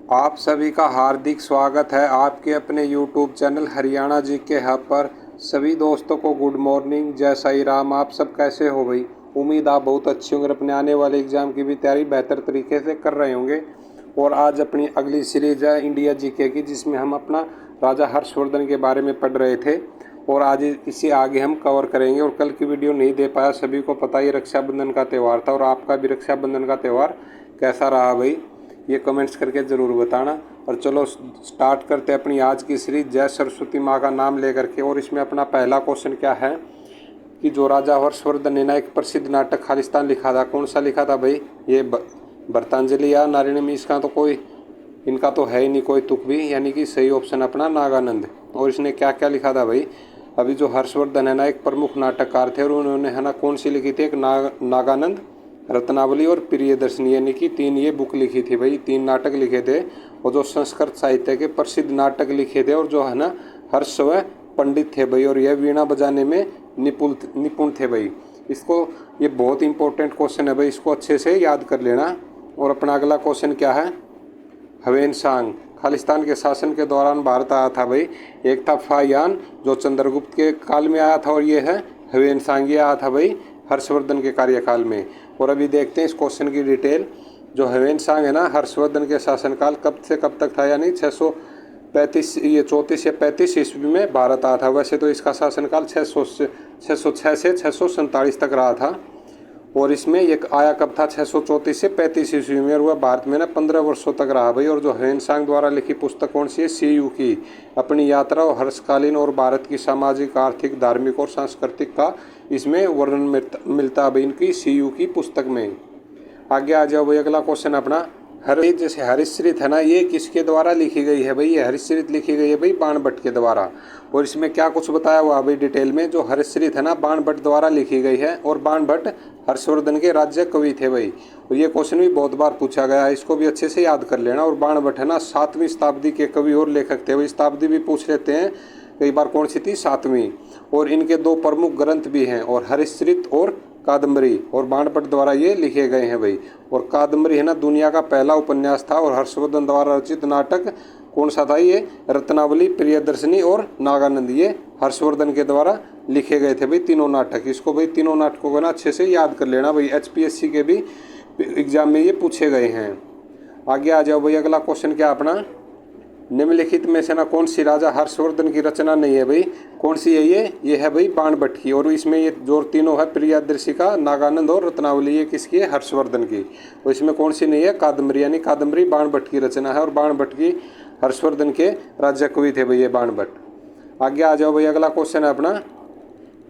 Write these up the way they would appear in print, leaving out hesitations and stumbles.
आप सभी का हार्दिक स्वागत है आपके अपने YouTube चैनल हरियाणा जी के हब पर। सभी दोस्तों को गुड मॉर्निंग, जय साई राम। आप सब कैसे हो भाई? उम्मीद आप बहुत अच्छे होंगे, अपने आने वाले एग्ज़ाम की भी तैयारी बेहतर तरीके से कर रहे होंगे। और आज अपनी अगली सीरीज है इंडिया जीके की, जिसमें हम अपना राजा हर्षवर्धन के बारे में पढ़ रहे थे और आज इसे आगे हम कवर करेंगे। और कल की वीडियो नहीं दे पाया, सभी को पता ही रक्षाबंधन का त्यौहार था। और आपका भी रक्षाबंधन का त्यौहार कैसा रहा भाई, ये कमेंट्स करके ज़रूर बताना। और चलो स्टार्ट करते हैं अपनी आज की सीरीज जय सरस्वती माँ का नाम लेकर के। और इसमें अपना पहला क्वेश्चन क्या है कि जो राजा हर्षवर्धन ने ना एक प्रसिद्ध नाटक खालिस्तान लिखा था, कौन सा लिखा था भाई? ये भरतांजलि या नारायणमी? इसका तो कोई, इनका तो है ही नहीं कोई तुक भी, यानी कि सही ऑप्शन अपना नागानंद। और इसने क्या क्या लिखा था भाई? अभी जो हर्षवर्धन है ना एक प्रमुख नाटककार थे और उन्होंने है ना कौन सी लिखी थी? एक नागानंद, रत्नावली और प्रियदर्शनी, यानी कि 3 ये बुक लिखी थी भाई। 3 नाटक लिखे थे और जो संस्कृत साहित्य के प्रसिद्ध नाटक लिखे थे। और जो है ना हर्ष व पंडित थे भाई, और यह वीणा बजाने में निपुण थे भाई। इसको, ये बहुत इंपॉर्टेंट क्वेश्चन है भाई, इसको अच्छे से याद कर लेना। और अपना अगला क्वेश्चन क्या है? ह्वेनसांग खालिस्तान के शासन के दौरान भारत आया था भाई। एक था फाहियान जो चंद्रगुप्त के काल में आया था, और ये है ह्वेनसांग, ये आया था भाई हर्षवर्धन के कार्यकाल में। और अभी देखते हैं इस क्वेश्चन की डिटेल। जो ह्वेनसांग है ना, हर्षवर्धन के शासनकाल कब से कब तक था? यानी 635 ये 34 या 35 ईस्वी में भारत आया था। वैसे तो इसका शासनकाल 606 से 647 तक रहा था। और इसमें एक आया कब था? 634 से 35 ईस्वी में। और वह भारत में ना 15 वर्षों तक रहा भाई। और जो ह्वेनसांग द्वारा लिखी पुस्तक कौन सी है? सीयू की अपनी यात्रा और हर्षकालीन और भारत की सामाजिक, आर्थिक, धार्मिक और सांस्कृतिक का इसमें वर्णन मिलता है भाई इनकी सीयू की पुस्तक में। आगे आ जाओ भाई, अगला क्वेश्चन अपना। जैसे हरिश्चरित है ना, ये किसके द्वारा लिखी गई है भाई? ये हरिश्चरित लिखी गई है भाई बाणभट्ट के द्वारा। और इसमें क्या कुछ बताया हुआ भाई डिटेल में? जो हरिश्चरित है ना बाणभट्ट द्वारा लिखी गई है। और बाणभट्ट हर्षवर्धन के राज्य कवि थे भाई। और ये क्वेश्चन भी बहुत बार पूछा गया है, इसको भी अच्छे से याद कर लेना। और बाणभट्ट है ना 7वीं शताब्दी के कवि और लेखक थे भाई। शताब्दी भी पूछ लेते हैं कई बार, कौन सी थी? 7वीं। और इनके 2 प्रमुख ग्रंथ भी हैं, और हरिश्चरित और कादम्बरी, और बाणभट्ट द्वारा ये लिखे गए हैं भाई। और कादम्बरी है ना दुनिया का पहला उपन्यास था। और हर्षवर्धन द्वारा रचित नाटक कौन सा था? ये रत्नावली, प्रियदर्शनी और नागानंद, ये हर्षवर्धन के द्वारा लिखे गए थे भाई तीनों नाटक। इसको भाई तीनों नाटकों को ना अच्छे से याद कर लेना भाई, HPSC के भी एग्जाम में ये पूछे गए हैं। आगे आ जाओ भाई, अगला क्वेश्चन क्या अपना? निम्नलिखित में से ना कौन सी राजा हर्षवर्धन की रचना नहीं है भाई? कौन सी है ये है भाई बाणभट्ट की। और इसमें ये जो तीनों है, प्रियदर्शिका, नागानंद और रत्नावली, ये किसकी है? हर्षवर्धन की। तो इसमें कौन सी नहीं है? कादम्बरी, यानी कादम्बरी बाणभट्ट की रचना है। और बाणभट्ट की हर्षवर्धन के राज्य कवि थे भाई ये बाणभट्ट। आगे आ जाओ भाई, अगला क्वेश्चन है अपना।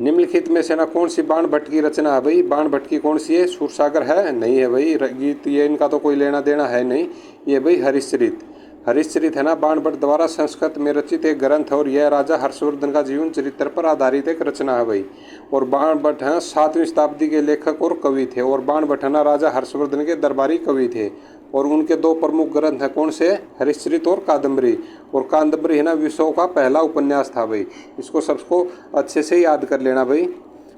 निम्नलिखित में से ना कौन सी बाणभट्ट की रचना है भाई? बाणभट्ट की कौन सी है? सूरसागर है? नहीं है भाई। गीत, ये इनका तो कोई लेना देना है नहीं। ये भाई हरिश्चरित। हरिश्चरित है ना बाणभट्ट द्वारा संस्कृत में रचित एक ग्रंथ है। और यह राजा हर्षवर्धन का जीवन चरित्र पर आधारित एक रचना है भाई। और बाणभट्ट है 7वीं शताब्दी के लेखक और कवि थे। और बाणभट्ट है ना राजा हर्षवर्धन के दरबारी कवि थे। और उनके 2 प्रमुख ग्रंथ हैं, कौन से? हरिश्चरित और कादम्बरी। और कादम्बरी है ना विश्व का पहला उपन्यास था भाई। इसको सबको अच्छे से याद कर लेना भाई।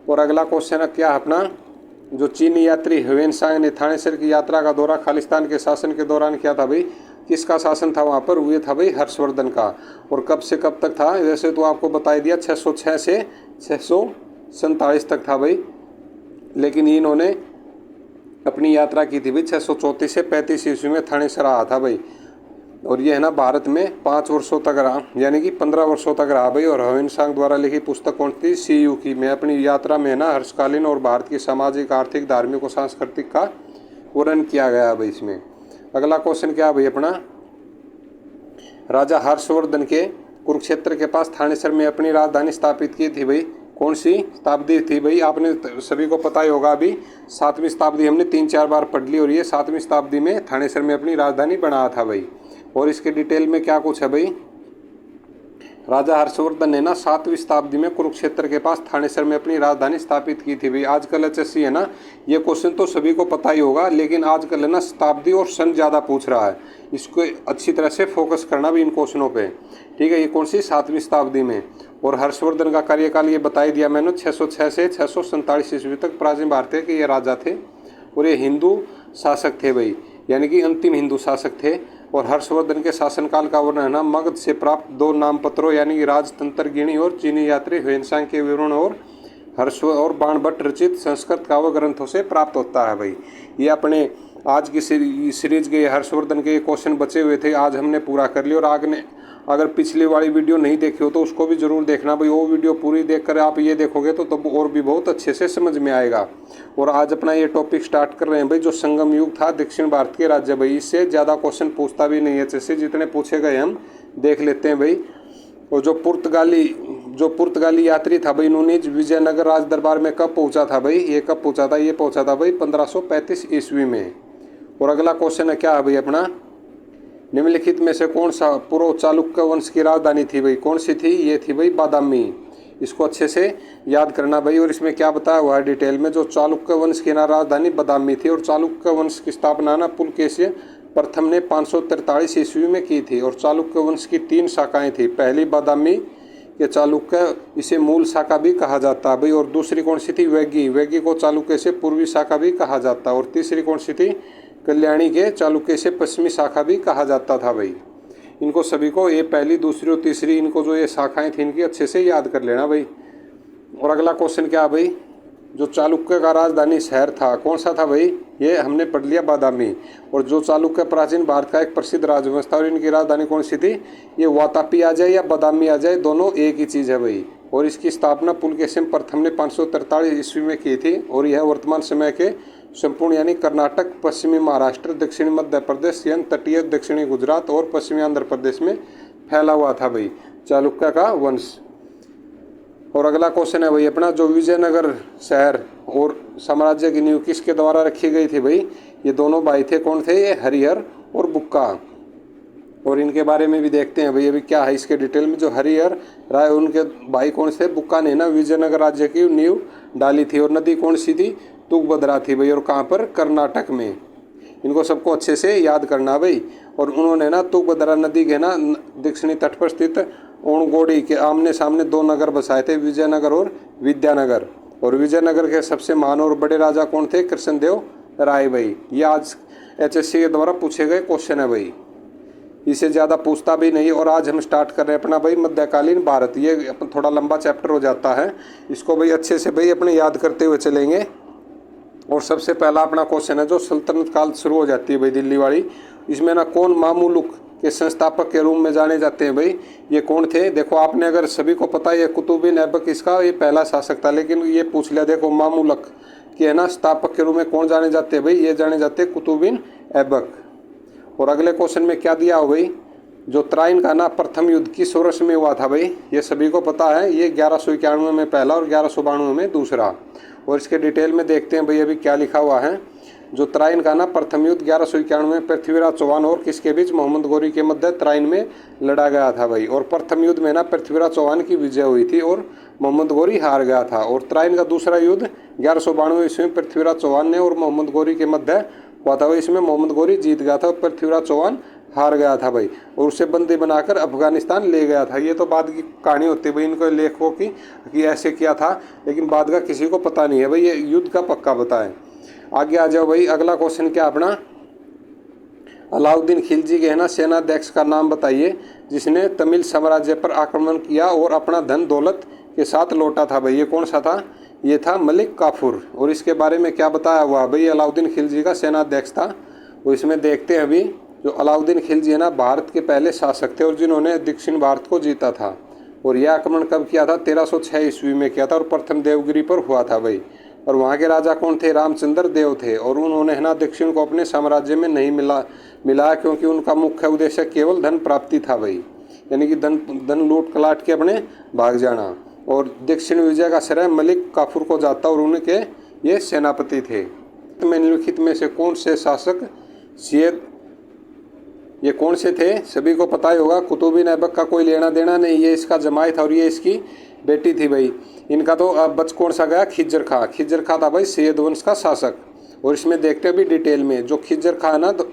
और अगला क्वेश्चन है क्या अपना? जो चीनी यात्री ह्वेनसांग ने थानेसर की यात्रा का दौरा खालिस्तान के शासन के दौरान किया था भाई। किसका शासन था वहाँ पर? हुए था भाई हर्षवर्धन का। और कब से कब तक था? वैसे तो आपको बता दिया 606 से 647 तक था भाई। लेकिन इन्होंने अपनी यात्रा की थी भाई 634 से 35 ईस्वी में थानेसर आया था भाई। और ये है ना भारत में 5 वर्षों तक रहा, यानी कि 15 वर्षों तक रहा भाई। और ह्वेनसांग द्वारा लिखी पुस्तक कौन थी? सीयू की। मैं अपनी यात्रा में ना हर्षकालीन और भारत की सामाजिक, आर्थिक, धार्मिक और सांस्कृतिक का वर्णन किया गया भाई इसमें। अगला क्वेश्चन क्या भाई अपना? राजा हर्षवर्धन के कुरुक्षेत्र के पास थानेसर में अपनी राजधानी स्थापित की थी भाई। कौन सी शताब्दी थी भाई? आपने सभी को पता ही होगा, अभी 7वीं शताब्दी हमने 3-4 बार पढ़ ली। और ये 7वीं शताब्दी में थानेसर में अपनी राजधानी बनाया था भाई। और इसके डिटेल में क्या कुछ है भाई? राजा हर्षवर्धन ने ना 7वीं शताब्दी में कुरुक्षेत्र के पास थानेसर में अपनी राजधानी स्थापित की थी भाई। आजकल HSC है ना, ये क्वेश्चन तो सभी को पता ही होगा, लेकिन आजकल है ना शताब्दी और सन ज़्यादा पूछ रहा है। इसको अच्छी तरह से फोकस करना भी इन क्वेश्चनों पे, ठीक है। ये कौन सी? 7वीं शताब्दी में। और हर्षवर्धन का कार्यकाल ये बता ही दिया मैंने, 606 से 647 ईस्वी तक प्राचीन भारतीय के ये राजा थे। और ये हिंदू शासक थे भाई, यानी कि अंतिम हिंदू शासक थे। और हर्षवर्धन के शासनकाल का वर्णन है ना मगध से प्राप्त 2 नामपत्रों यानी कि राजतंत्र गिणी और चीनी यात्री ह्वेनसांग के विवरण और हर्ष और बाणभट्ट रचित संस्कृत काव्य ग्रंथों से प्राप्त होता है भाई। ये अपने आज की सीरीज के हर्षवर्धन के क्वेश्चन बचे हुए थे, आज हमने पूरा कर लिया। और आगे अगर पिछली वाली वीडियो नहीं देखी हो तो उसको भी जरूर देखना भाई। वो वीडियो पूरी देखकर आप ये देखोगे तो तब और भी बहुत अच्छे से समझ में आएगा। और आज अपना ये टॉपिक स्टार्ट कर रहे हैं भाई, जो संगम युग था दक्षिण भारत के राज्य भाई। इससे ज़्यादा क्वेश्चन पूछता भी नहीं है, जैसे जितने पूछे गए हम देख लेते हैं भाई। और जो पुर्तगाली यात्री था भाई नूनीज विजयनगर राज दरबार में कब पहुंचा था भाई? ये कब पहुंचा था? ये पहुंचा था भाई 1535 ईस्वी में। और अगला क्वेश्चन है क्या है भाई अपना, निम्नलिखित में से कौन सा पूर्व चालुक्य वंश की राजधानी थी भाई? कौन सी थी? ये थी भाई बादामी। इसको अच्छे से याद करना भाई। और इसमें क्या बताया हुआ है डिटेल में, जो चालुक्य वंश की ना राजधानी बादामी थी। और चालुक्य वंश की स्थापना ना पुलकेशिन प्रथम ने 543 ईस्वी में की थी। और चालुक्य वंश की 3 शाखाएं थी, पहली बादामी के चालुक्य, इसे मूल शाखा भी कहा जाता है भाई। और दूसरी कौन सी थी? वेगी को चालुक्य से पूर्वी शाखा भी कहा जाता है। और तीसरी कौन सी थी? कल्याणी के चालुक्य से पश्चिमी शाखा भी कहा जाता था भाई। इनको सभी को, ये पहली, दूसरी और तीसरी, इनको जो ये शाखाएं थी इनकी अच्छे से याद कर लेना भाई। और अगला क्वेश्चन क्या है भाई, जो चालुक्य का राजधानी शहर था कौन सा था भाई? ये हमने पढ़ लिया बादामी। और जो चालुक्य प्राचीन भारत का एक प्रसिद्ध राजवंश था और इनकी राजधानी कौन सी थी? ये वातापी आ जाए या बादामी आ जाए, दोनों एक ही चीज़ है भाई। और इसकी स्थापना पुलकेशिन प्रथम ने 543 ईस्वी में की थी। और यह वर्तमान समय के संपूर्ण यानी कर्नाटक, पश्चिमी महाराष्ट्र, दक्षिणी मध्य प्रदेश, यानी तटीय दक्षिणी गुजरात और पश्चिमी आंध्र प्रदेश में फैला हुआ था भाई चालुक्य का वंश। और अगला क्वेश्चन है भाई अपना, जो विजयनगर शहर और साम्राज्य की नींव किसके द्वारा रखी गई थी भाई? ये दोनों भाई थे, कौन थे? ये हरिहर और बुक्का। और इनके बारे में भी देखते हैं भाई अभी क्या है इसके डिटेल में। जो हरिहर राय उनके भाई कौन से? बुक्का ने ना विजयनगर राज्य की नींव डाली थी। और नदी कौन सी थी? तुंगभद्रा थी भाई। और कहाँ पर? कर्नाटक में। इनको सबको अच्छे से याद करना भाई। और उन्होंने ना तुंगभद्रा नदी के ना दक्षिणी तट पर स्थित ओणगोड़ी के आमने सामने 2 नगर बसाए थे, विजयनगर और विद्यानगर। और विजयनगर के सबसे महान और बड़े राजा कौन थे? कृष्णदेव राय भाई। ये आज HSC के द्वारा पूछे गए क्वेश्चन है भाई, इसे ज़्यादा पूछता भी नहीं। और आज हम स्टार्ट कर रहे हैं अपना भाई मध्यकालीन भारत। ये अपन थोड़ा लंबा चैप्टर हो जाता है, इसको भाई अच्छे से भाई अपने याद करते हुए चलेंगे। और सबसे पहला अपना क्वेश्चन है, जो सल्तनत काल शुरू हो जाती है भाई दिल्ली वाली, इसमें ना कौन मामुलुक के संस्थापक के रूप में जाने जाते हैं भाई? ये कौन थे? देखो आपने अगर सभी को पता है कुतुबुद्दीन ऐबक इसका ये पहला शासक था, लेकिन ये पूछ लिया देखो मामुलक के है ना स्थापक के रूप में कौन जाने जाते हैं भाई? ये जाने जाते हैं कुतुबुद्दीन ऐबक। और अगले क्वेश्चन में क्या दिया हो भाई, जो त्राइन का ना प्रथम युद्ध किस वर्ष में हुआ था भाई? ये सभी को पता है, ये 1191 में पहला और 1192 में दूसरा। और इसके डिटेल में देखते हैं भाई अभी क्या लिखा हुआ है। जो त्राइन का ना प्रथम युद्ध 1191 में पृथ्वीराज चौहान और किसके बीच? मोहम्मद गोरी के मध्य त्राइन में लड़ा गया था भाई। और प्रथम युद्ध में ना पृथ्वीराज चौहान की विजय हुई थी और मोहम्मद गोरी हार गया था। और त्राइन का दूसरा युद्ध 1192 ईस्वी में पृथ्वीराज चौहान ने और मोहम्मद गोरी के मध्य हुआ था भाई। इसमें मोहम्मद गोरी जीत गया था और पृथ्वीराज चौहान हार गया था भाई। और उसे बंदी बनाकर अफगानिस्तान ले गया था। ये तो बाद की कहानी होती है भाई इनको लेखकों की कि ऐसे किया था, लेकिन बाद का किसी को पता नहीं है भाई, ये युद्ध का पक्का पता है। आगे आ जाओ भाई, अगला क्वेश्चन क्या अपना, अलाउद्दीन खिलजी के है ना सेनाध्यक्ष का नाम बताइए जिसने तमिल साम्राज्य पर आक्रमण किया और अपना धन दौलत के साथ लौटा था भाई? ये कौन सा था? ये था मलिक काफूर। और इसके बारे में क्या बताया हुआ भाई? अलाउद्दीन खिलजी का सेनाध्यक्ष था। वो इसमें देखते हैं अभी, जो अलाउद्दीन खिलजी है ना भारत के पहले शासक थे और जिन्होंने दक्षिण भारत को जीता था। और यह आक्रमण कब किया था? 1306 ईस्वी में किया था और प्रथम देवगिरी पर हुआ था भाई। और वहाँ के राजा कौन थे? रामचंद्र देव थे। और उन्होंने है ना दक्षिण को अपने साम्राज्य में नहीं मिला क्योंकि उनका मुख्य उद्देश्य केवल धन प्राप्ति था भाई, यानी कि धन लूट कलाट के अपने भाग जाना। और दक्षिण विजय का श्रेय मलिक काफूर को जाता और उनके ये सेनापति थे। निम्नलिखित में से कौन से शासक सैयद, ये कौन से थे? सभी को पता ही होगा, कुतुबुद्दीन ऐबक का कोई लेना देना नहीं, ये इसका जमाई था और ये इसकी बेटी थी भाई। इनका तो अब बच कौन सा गया? खिज्जर खां। खिज्जर खां था भाई सैयद वंश का शासक। और इसमें देखते हैं भी डिटेल में, जो खिज्जर खां ना, तो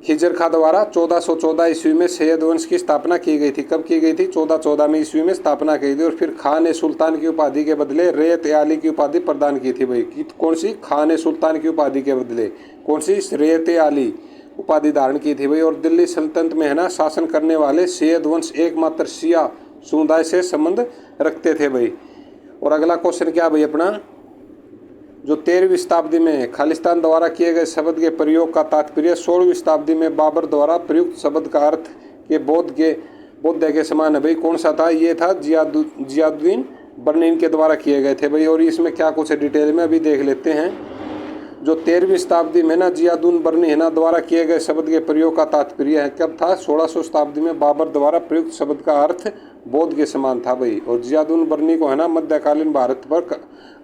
खिज्जर खां द्वारा 1414 ईस्वी में सैयद वंश की स्थापना की गई थी। कब की गई थी? 1414 में ईस्वी में स्थापना की थी। और फिर खां ने सुल्तान की उपाधि के बदले रेत-ए-आली की उपाधि प्रदान की थी भाई। कौन सी? खां ने सुल्तान की उपाधि के बदले कौन सी? रेत-ए-आली। उपाधि धारण की थी भाई। और दिल्ली सल्तनत में है ना शासन करने वाले सैयद वंश एकमात्र शिया समुदाय से संबंध रखते थे भाई। और अगला क्वेश्चन क्या भाई अपना, जो 13वीं शताब्दी में खालिस्तान द्वारा किए गए शब्द के प्रयोग का तात्पर्य 16वीं शताब्दी में बाबर द्वारा प्रयुक्त शब्द का अर्थ के बौद्ध के समान है भाई। कौन सा था, ये था जियादुद्दीन बर्नी के द्वारा किए गए थे भाई। और इसमें क्या कुछ डिटेल में अभी देख लेते हैं। जो 13वीं शताब्दी में ना जियादुद्दीन बर्नी है ना द्वारा किए गए शब्द के प्रयोग का तात्पर्य है कब था, 1600 शताब्दी में बाबर द्वारा प्रयुक्त शब्द का अर्थ बौद्ध के समान था भाई। और जियादुद्दीन बर्नी को है ना मध्यकालीन भारत पर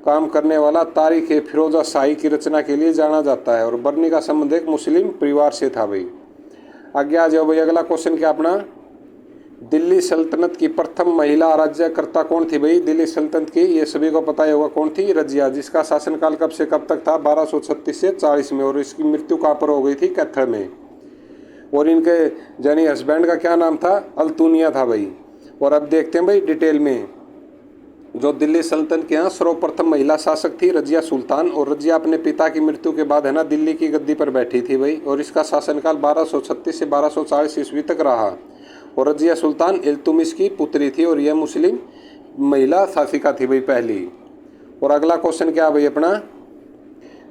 काम करने वाला तारीख ए फिरोजा शाही की रचना के लिए जाना जाता है। और बर्नी का संबंध एक मुस्लिम परिवार से था भाई। आगे आ जाओ भाई, अगला क्वेश्चन क्या अपना, दिल्ली सल्तनत की प्रथम महिला राज्यकर्ता कौन थी भाई। दिल्ली सल्तनत की ये सभी को पता ही होगा कौन थी, रजिया, जिसका शासनकाल कब से कब तक था, 1236 से 40 में। और इसकी मृत्यु कहाँ पर हो गई थी, कैथल में। और इनके यानी हस्बैंड का क्या नाम था, अल्तुनिया था भाई। और अब देखते हैं भाई डिटेल में, जो दिल्ली सल्तनत के यहाँ सर्वप्रथम महिला शासक थी रजिया सुल्तान। और रजिया अपने पिता की मृत्यु के बाद है ना दिल्ली की गद्दी पर बैठी थी भाई। और इसका शासनकाल 1236 से 1240 ईस्वी तक रहा। और रजिया सुल्तान इल्तुमिश की पुत्री थी और यह मुस्लिम महिला शासिका थी भाई पहली। और अगला क्वेश्चन क्या भाई अपना,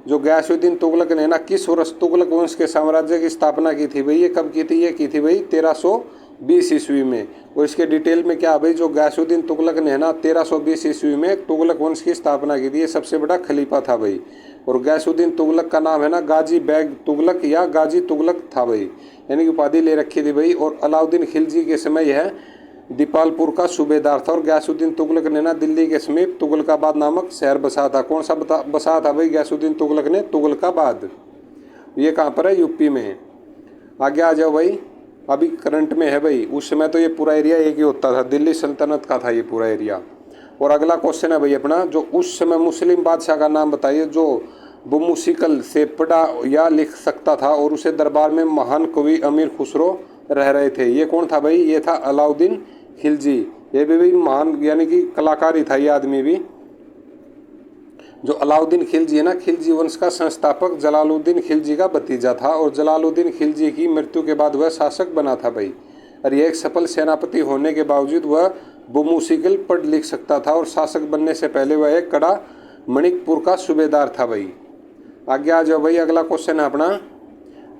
जो गयासुद्दीन तुगलक ने ना किस वर्ष तुगलक वंश के साम्राज्य की स्थापना की थी भाई, ये कब की थी, ये की थी भाई 1320 ईस्वी में। और इसके डिटेल में क्या भाई, जो गयासुद्दीन तुगलक ने है ना 1320 ईस्वी में तुगलक वंश की स्थापना की थी। ये सबसे बड़ा खलीफा था भाई। और गयासुद्दीन तुगलक का नाम है ना गाजी बैग तुगलक या गाजी तुगलक था भाई, यानी कि उपाधि ले रखी थी भाई। और अलाउद्दीन खिलजी के समय यह दीपालपुर का सूबेदार था। और गयासुद्दीन तुगलक ने ना दिल्ली के समीप तुगलकाबाद नामक शहर बसा था। कौन सा बसा था भाई गयासुद्दीन तुगलक ने, तुगलकाबाद। ये कहाँ पर है, यूपी में। आगे आ जाओ भाई, अभी करंट में है भाई। उस समय तो ये पूरा एरिया एक ही होता था, दिल्ली सल्तनत का था ये पूरा एरिया। और अगला क्वेश्चन है भाई अपना, जो उस समय मुस्लिम बादशाह का नाम बताइए जो बमुशिकल से पढ़ा या लिख सकता था और उसे दरबार में महान कवि अमीर खुसरो रह रहे थे। ये कौन था भाई, ये था अलाउद्दीन खिलजी। ये भी महान यानी कि कलाकार ही था ये आदमी भी। जो अलाउद्दीन खिलजी है ना, खिलजी वंश का संस्थापक जलालुद्दीन खिलजी का भतीजा था। और जलालुद्दीन खिलजी की मृत्यु के बाद वह शासक बना था भाई। और यह एक सफल सेनापति होने के बावजूद वह बमुशिकल पढ़ लिख सकता था। और शासक बनने से पहले वह एक कड़ा मणिकपुर का सूबेदार था भाई। आगे आ जाओ भाई, अगला क्वेश्चन है अपना,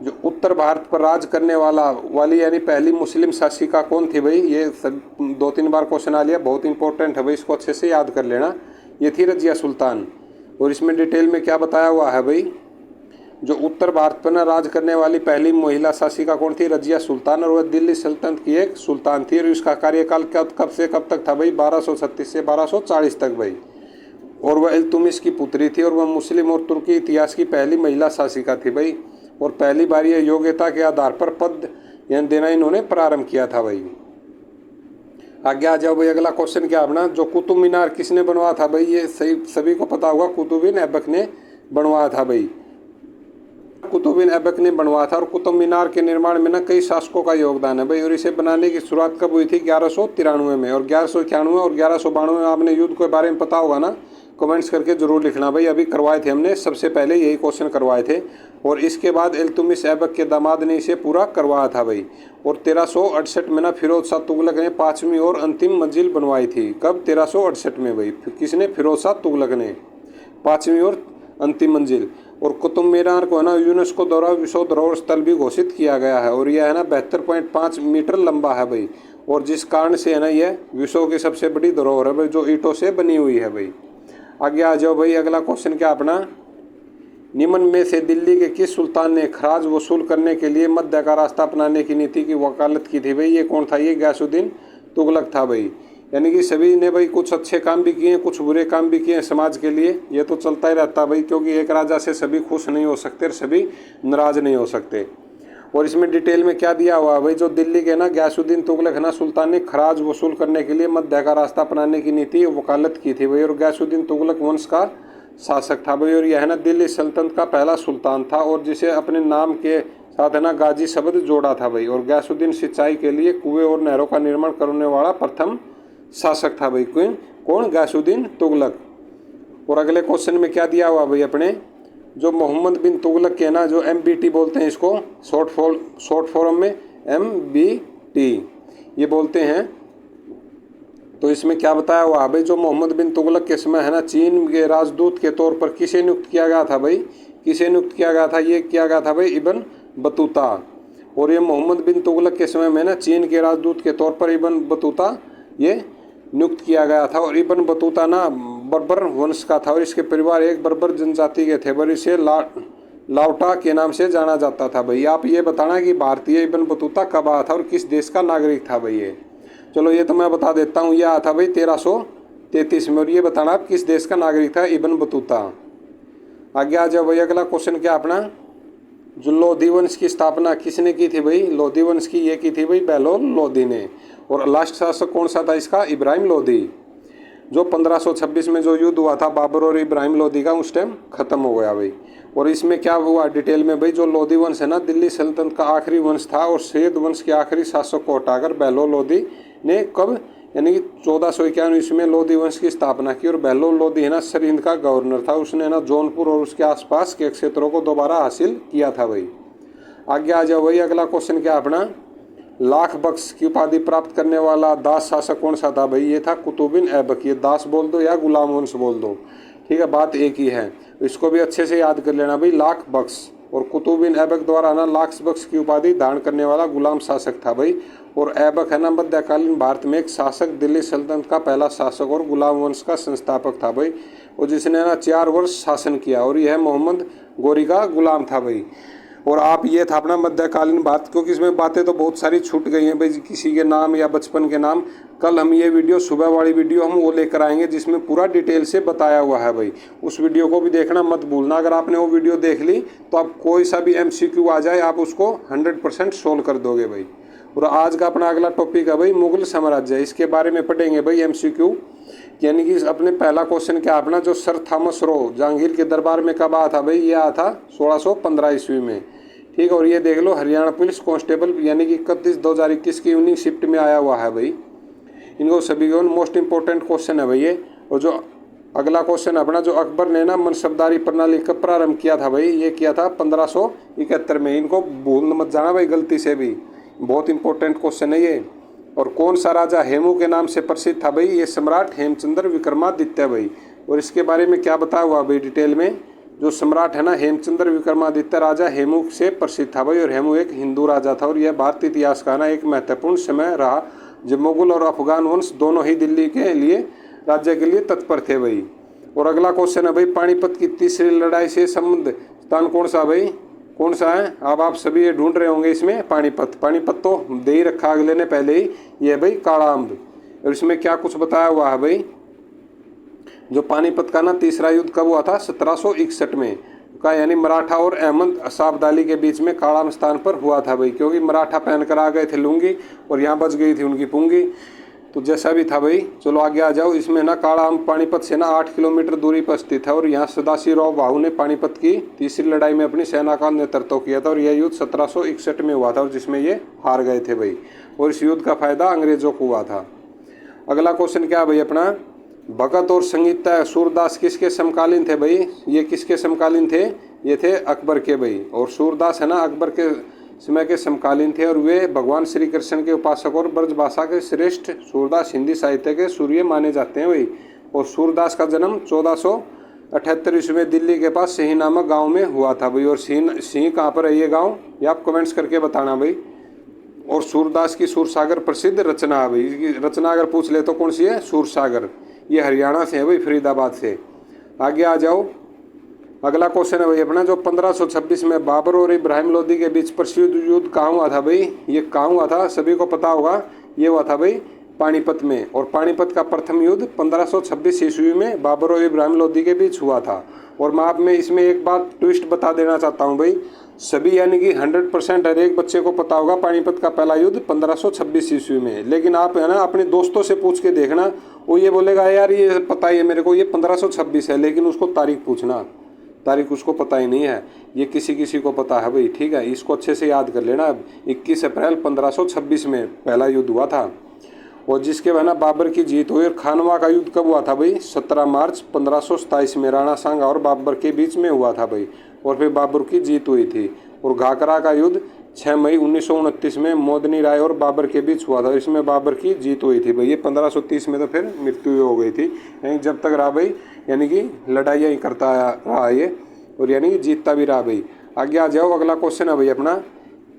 जो उत्तर भारत पर राज करने वाली यानी पहली मुस्लिम शासिका कौन थी भाई। ये 2-3 बार क्वेश्चन आ लिया, बहुत इंपॉर्टेंट है भाई, इसको अच्छे से याद कर लेना। ये थी रजिया सुल्तान। और इसमें डिटेल में क्या बताया हुआ है भाई, जो उत्तर भारत पर राज करने वाली पहली महिला शासिका कौन थी, रजिया सुल्तान। और वह दिल्ली सल्तनत की एक सुल्तान थी। और इसका कार्यकाल कब से कब तक था भाई, 1236 से 1240 तक भाई। और वह इल्तुमिश की पुत्री थी। और वह मुस्लिम और तुर्की इतिहास की पहली महिला शासिका थी भाई। और पहली बार यह योग्यता के आधार पर पद देना इन्होंने प्रारंभ किया था भाई। आगे आ जाओ भाई, अगला क्वेश्चन क्या अपना, जो कुतुब मीनार किसने बनवाया था भाई। ये सभी को पता होगा, कुतुबुद्दीन ऐबक ने बनवाया था भाई। कुतुबुद्दीन ऐबक ने बनवाया था। और कुतुब मीनार के निर्माण में ना कई शासकों का योगदान है भाई। और इसे बनाने की शुरुआत कब हुई थी, 1193 में। और 1191 और 1192 में आपने युद्ध के बारे में पता होगा ना, कमेंट्स करके जरूर लिखना भाई। अभी करवाए थे हमने, सबसे पहले यही क्वेश्चन करवाए थे। और इसके बाद इल्तुमिश ऐबक के दामाद ने इसे पूरा करवाया था भाई। और 1368 में ना फिरोज शाह तुगलक ने 5वीं और अंतिम मंजिल बनवाई थी। कब, 1368 में भाई। किसने, फिरोज शाह तुगलक ने 5वीं और अंतिम मंजिल। और कुतुब मीनार को है ना यूनेस्को द्वारा विश्व धरोहर स्थल भी घोषित किया गया है। और यह है ना 72.5 मीटर लंबा है भाई। और जिस कारण से है ना यह विश्व की सबसे बड़ी धरोहर है भाई, जो ईंटों से बनी हुई है भाई। आगे आ जाओ भाई, अगला क्वेश्चन क्या अपना, निम्न में से दिल्ली के किस सुल्तान ने खराज वसूल करने के लिए मध्य का रास्ता अपनाने की नीति की वकालत की थी भाई। ये कौन था, ये गयासुद्दीन तुगलक था भाई। यानी कि सभी ने भाई कुछ अच्छे काम भी किए, कुछ बुरे काम भी किए समाज के लिए। ये तो चलता ही रहता भाई, क्योंकि एक राजा से सभी खुश नहीं हो सकते और सभी नाराज नहीं हो सकते। और इसमें डिटेल में क्या दिया हुआ है भाई, जो दिल्ली के ना गयासुद्दीन तुगलक ना सुल्तान ने खराज वसूल करने के लिए मध्य का रास्ता अपनाने की नीति वकालत की थी भाई। और गयासुद्दीन तुगलक वंश का शासक था भाई। और यह है ना दिल्ली सल्तनत का पहला सुल्तान था। और जिसे अपने नाम के साथ है ना गाजी शब्द जोड़ा था भाई। और गयासुद्दीन सिंचाई के लिए कुएं और नहरों का निर्माण करने वाला प्रथम शासक था भाई। कौन, गयासुद्दीन तुगलक। और अगले क्वेश्चन में क्या दिया हुआ भाई अपने, जो मोहम्मद बिन तुगलक के ना, जो MBT बोलते हैं इसको, शॉर्ट फॉर्म में MBT ये बोलते हैं। तो इसमें क्या बताया हुआ भाई, जो मोहम्मद बिन तुगलक के समय है ना, चीन के राजदूत के तौर पर किसे नियुक्त किया गया था भाई, किसे नियुक्त किया गया था, ये किया गया था भाई इब्न बतूता। और ये मोहम्मद बिन तुगलक के समय में ना चीन के राजदूत के तौर पर इब्न बतूता ये नियुक्त किया गया था। और इब्न बतूता ना बर्बर वंश का था और इसके परिवार एक बर्बर जनजाति के थे, पर इसे लावटा के नाम से जाना जाता था भाई। आप ये बताना कि भारतीय इब्न बतूता कब आया था और किस देश का नागरिक था भाई ये। चलो ये तो मैं बता देता हूँ, यह आया था भाई 1333 में। और ये बताना आप किस देश का नागरिक था इब्न बतूता। आगे आ जाओ भाई, अगला क्वेश्चन क्या अपना, जो लोधी वंश की स्थापना किसने की थी भाई, लोधी वंश की ये की थी भाई बेलोल लोधी ने। और लास्ट शासक कौन सा था इसका, इब्राहिम लोधी। जो 1526 में जो युद्ध हुआ था बाबर और इब्राहिम लोधी का, उस टाइम खत्म हो गया भाई। और इसमें क्या हुआ डिटेल में भाई, जो लोधी वंश है ना दिल्ली सल्तनत का आखिरी वंश था और सैयद वंश के आखिरी शासक को हटाकर बेलोल लोधी ने कब, यानी कि 1451 ईस्वी में लोधी वंश की स्थापना की। और बेलोल लोधी है ना सरहिंद का गवर्नर था, उसने ना जौनपुर और उसके आसपास के क्षेत्रों को दोबारा हासिल किया था भाई। आगे आ जाओ भाई, अगला क्वेश्चन क्या अपना, लाख बख्श की उपाधि प्राप्त करने वाला दास शासक कौन सा था भाई, ये था कुतुबिन ऐबक। ये दास बोल दो या गुलाम वंश बोल दो, ठीक है, बात एक ही है। इसको भी अच्छे से याद कर लेना भाई, लाख बख्श। और कुतुबिन ऐबक द्वारा ना लाख बख्श की उपाधि धारण करने वाला गुलाम शासक था भाई। और ऐबक है ना मध्यकालीन भारत में एक शासक, दिल्ली सल्तनत का पहला शासक और गुलाम वंश का संस्थापक था भाई, और जिसने ना 4 वर्ष शासन किया। और यह मोहम्मद गोरी का गुलाम था भाई। और आप ये था अपना मध्यकालीन भारत, क्योंकि इसमें बातें तो बहुत सारी छूट गई हैं भाई, किसी के नाम या बचपन के नाम। कल हम ये वीडियो, सुबह वाली वीडियो हम वो लेकर आएंगे जिसमें पूरा डिटेल से बताया हुआ है भाई। उस वीडियो को भी देखना मत भूलना। अगर आपने वो वीडियो देख ली तो आप कोई सा भी MCQ आ जाए आप उसको 100% सोल्व कर दोगे भाई। और आज का अपना अगला टॉपिक है भाई मुगल साम्राज्य। इसके बारे में पढ़ेंगे भाई MCQ, यानी कि अपने पहला क्वेश्चन क्या अपना, जो सर थॉमस रो जहांगीर के दरबार में कब आया था भाई, ये आया था 1615 ईस्वी में, ठीक है। और ये देख लो हरियाणा पुलिस कांस्टेबल यानी कि 31/2021 की इवनिंग शिफ्ट में आया हुआ है भाई। इनको सभी को मोस्ट इंपॉर्टेंट क्वेश्चन है भाई ये। और जो अगला क्वेश्चन अपना, जो अकबर ने ना मनसबदारी प्रणाली कब प्रारंभ किया था भाई, ये किया था 1571 में। इनको भूल मत जाना भाई गलती से भी, बहुत इंपॉर्टेंट क्वेश्चन है ये। और कौन सा राजा हेमू के नाम से प्रसिद्ध था भाई, ये सम्राट हेमचंद्र विक्रमादित्य भाई। और इसके बारे में क्या बताया हुआ भाई डिटेल में, जो सम्राट है ना हेमचंद्र विक्रमादित्य राजा हेमू से प्रसिद्ध था भाई। और हेमू एक हिंदू राजा था। और यह भारतीय इतिहास का ना एक महत्वपूर्ण समय रहा जब मुगल और अफगान वंश दोनों ही दिल्ली के लिए राज्य के लिए तत्पर थे भाई। और अगला क्वेश्चन है भाई, पानीपत की तीसरी लड़ाई से संबंध स्थान कौन सा भाई, कौन सा है। अब आप सभी ये ढूंढ रहे होंगे इसमें, पानीपत तो दे ही रखा अगले ने पहले ही, ये भाई काला अम्ब। और इसमें क्या कुछ बताया हुआ है भाई, जो पानीपत का ना तीसरा युद्ध कब हुआ था, 1761 में का, यानी मराठा और अहमद असाबदाली के बीच में काड़ाम स्थान पर हुआ था भाई। क्योंकि मराठा पहन कर आ गए थे लुंगी और यहाँ बच गई थी उनकी पुंगी, तो जैसा भी था भाई। चलो आगे आ जाओ। इसमें ना काड़ाम पानीपत से ना 8 किलोमीटर दूरी पर स्थित है। और यहाँ सदाशिवराव भाऊ ने पानीपत की तीसरी लड़ाई में अपनी सेना का नेतृत्व किया था। और यह युद्ध 1761 में हुआ था और जिसमें ये हार गए थे भाई। और इस युद्ध का फायदा अंग्रेजों को हुआ था। अगला क्वेश्चन क्या है भाई अपना, भगत और संगीता सूरदास किसके समकालीन थे भाई, ये किसके समकालीन थे, ये थे अकबर के भाई। और सूरदास है ना अकबर के समय के समकालीन थे। और वे भगवान श्री कृष्ण के उपासक और ब्रजभाषा के श्रेष्ठ सूरदास हिंदी साहित्य के सूर्य माने जाते हैं भाई। और सूरदास का जन्म 1478 ईस्वी में दिल्ली के पास सिंह नामक गाँव में हुआ था भाई। और सिंह कहाँ पर है ये गाँव, ये आप कमेंट्स करके बताना भाई। और सूरदास की सूरसागर प्रसिद्ध रचना है भाई, इसकी रचना अगर पूछ ले तो कौन सी है, सूरसागर। ये हरियाणा से है भाई, फरीदाबाद से। आगे आ जाओ। अगला क्वेश्चन है भाई अपना, जो 1526 में बाबर और इब्राहिम लोदी के बीच प्रसिद्ध युद्ध कहाँ हुआ था भाई, ये कहाँ हुआ था, सभी को पता होगा, ये हुआ था भाई पानीपत में। और पानीपत का प्रथम युद्ध 1526 ईस्वी में बाबर और इब्राहिम लोदी के बीच हुआ था। और मैं आप में इसमें एक बात ट्विस्ट बता देना चाहता हूँ भाई, सभी यानी कि 100% हर एक बच्चे को पता होगा पानीपत का पहला युद्ध 1526 ईस्वी में। लेकिन आप है ना अपने दोस्तों से पूछ के देखना, वो ये बोलेगा यार ये पता ही है मेरे को, ये 1526 है, लेकिन उसको तारीख पूछना, तारीख उसको पता ही नहीं है। ये किसी किसी को पता है भाई, ठीक है, इसको अच्छे से याद कर लेना। 21 अप्रैल 1526 में पहला युद्ध हुआ था। और जिसके वह ना बाबर की जीत हुई। और खानवा का युद्ध कब हुआ था भाई, 17 मार्च 1527 में राणा सांगा और बाबर के बीच में हुआ था भाई। और फिर बाबर की जीत हुई थी। और घाघरा का युद्ध 6 मई 1929 में मोदनी राय और बाबर के बीच हुआ था। इसमें बाबर की जीत हुई थी भाई। ये 1530 में तो फिर मृत्यु हो गई थी, यानी जब तक रहा भाई, यानी कि लड़ाइयाँ ही करता रहा ये, और यानी कि जीतता भी रहा भाई। आगे आ जाओ, अगला क्वेश्चन है भाई अपना,